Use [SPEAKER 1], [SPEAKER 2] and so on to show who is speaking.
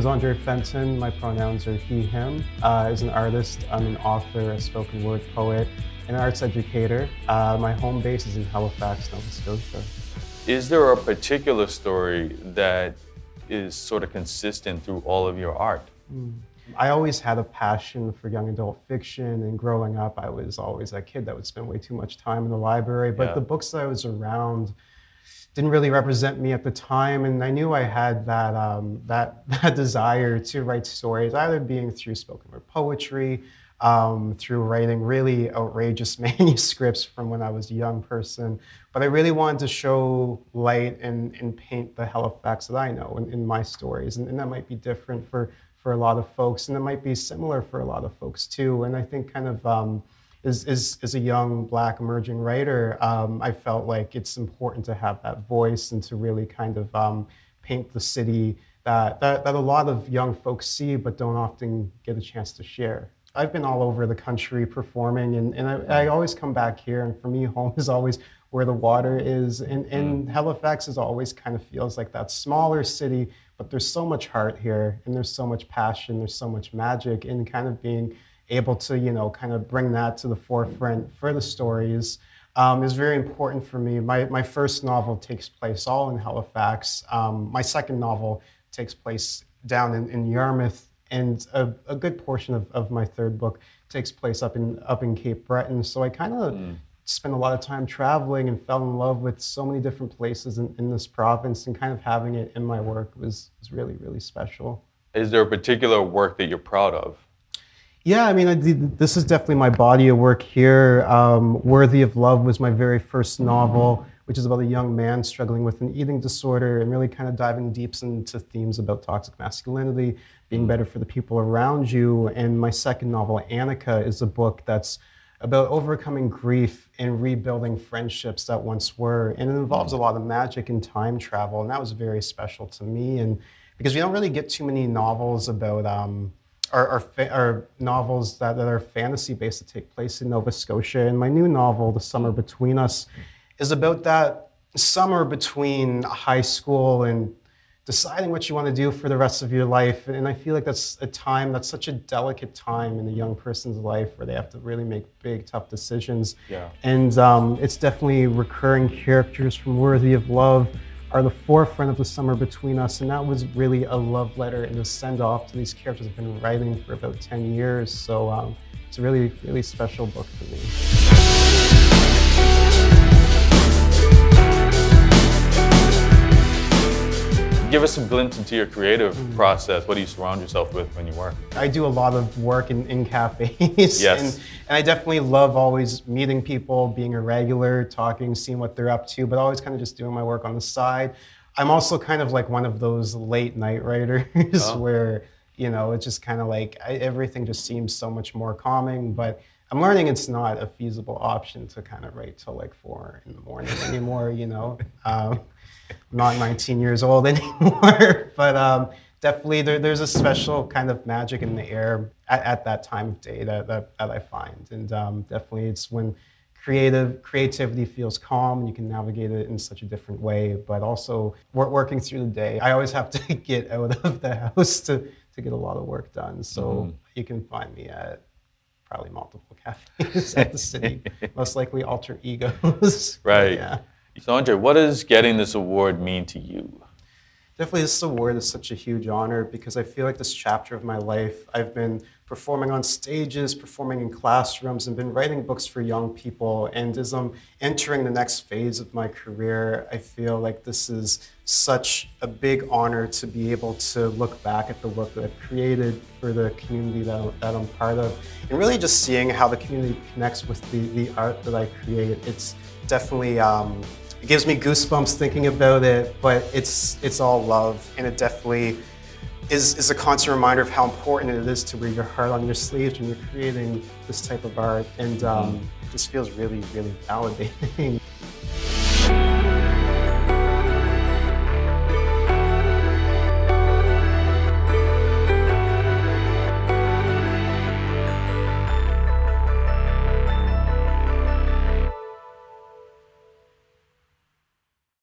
[SPEAKER 1] Andre Fenton. My pronouns are he, him. As an artist, I'm an author, a spoken word poet, and an arts educator. My home base is in Halifax, Nova Scotia.
[SPEAKER 2] Is there a particular story that is sort of consistent through all of your art?
[SPEAKER 1] I always had a passion for young adult fiction, and growing up, I was always a kid that would spend way too much time in the library, but the books that I was around didn't really represent me at the time, and I knew I had that desire to write stories, either being through spoken word poetry, through writing really outrageous manuscripts from when I was a young person. But I really wanted to show light and paint the Halifax that I know in my stories, and that might be different for a lot of folks, and it might be similar for a lot of folks too. And I think kind of as a young Black emerging writer, I felt like it's important to have that voice and to really kind of paint the city that a lot of young folks see but don't often get a chance to share. I've been all over the country performing, and I always come back here, and for me, home is always where the water is, and Halifax is always kind of feels like that smaller city, but there's so much heart here, and there's so much passion, there's so much magic, and kind of being able to, you know, kind of bring that to the forefront for the stories is very important for me. My first novel takes place all in Halifax. My second novel takes place down in Yarmouth, and a good portion of my third book takes place up in Cape Breton. So I kind of spent a lot of time traveling and fell in love with so many different places in this province, and kind of having it in my work was really, really special.
[SPEAKER 2] Is there a particular work that you're proud of?
[SPEAKER 1] Yeah, I mean, this is definitely my body of work here. Worthy of Love was my very first novel, which is about a young man struggling with an eating disorder and really kind of diving deep into themes about toxic masculinity, being better for the people around you. And my second novel, Annika, is a book that's about overcoming grief and rebuilding friendships that once were. And it involves a lot of magic and time travel, and that was very special to me. And because we don't really get too many novels about are novels that are fantasy-based that take place in Nova Scotia. And my new novel, The Summer Between Us, is about that summer between high school and deciding what you want to do for the rest of your life. And I feel like that's a time, that's such a delicate time in a young person's life where they have to really make big, tough decisions.
[SPEAKER 2] Yeah.
[SPEAKER 1] And it's definitely recurring characters from Worthy of Love are the forefront of The Summer Between Us, and that was really a love letter and a send-off to these characters I've been writing for about 10 years. So it's a really, really special book for me.
[SPEAKER 2] Give us a glimpse into your creative process. What do you surround yourself with when you work?
[SPEAKER 1] I do a lot of work in cafes.
[SPEAKER 2] Yes.
[SPEAKER 1] And I definitely love always meeting people, being a regular, talking, seeing what they're up to, but always kind of just doing my work on the side. I'm also kind of like one of those late night writers where, you know, it's just kind of like everything just seems so much more calming, but I'm learning it's not a feasible option to kind of write till like 4 in the morning anymore, you know. I'm not 19 years old anymore, but definitely there's a special kind of magic in the air at that time of day that I find. And definitely it's when creativity feels calm and you can navigate it in such a different way, but also working through the day. I always have to get out of the house to get a lot of work done. So you can find me at probably multiple cafes at the city, most likely alter egos.
[SPEAKER 2] Right.
[SPEAKER 1] Yeah.
[SPEAKER 2] So Andre, what does getting this award mean to you?
[SPEAKER 1] Definitely this award is such a huge honor because I feel like this chapter of my life, I've been performing on stages, performing in classrooms, and been writing books for young people. And as I'm entering the next phase of my career, I feel like this is such a big honor to be able to look back at the work that I've created for the community that I'm part of. And really just seeing how the community connects with the art that I create. It's definitely, it gives me goosebumps thinking about it, but it's all love, and it definitely is a constant reminder of how important it is to wear your heart on your sleeves when you're creating this type of art, and it just feels really, really validating.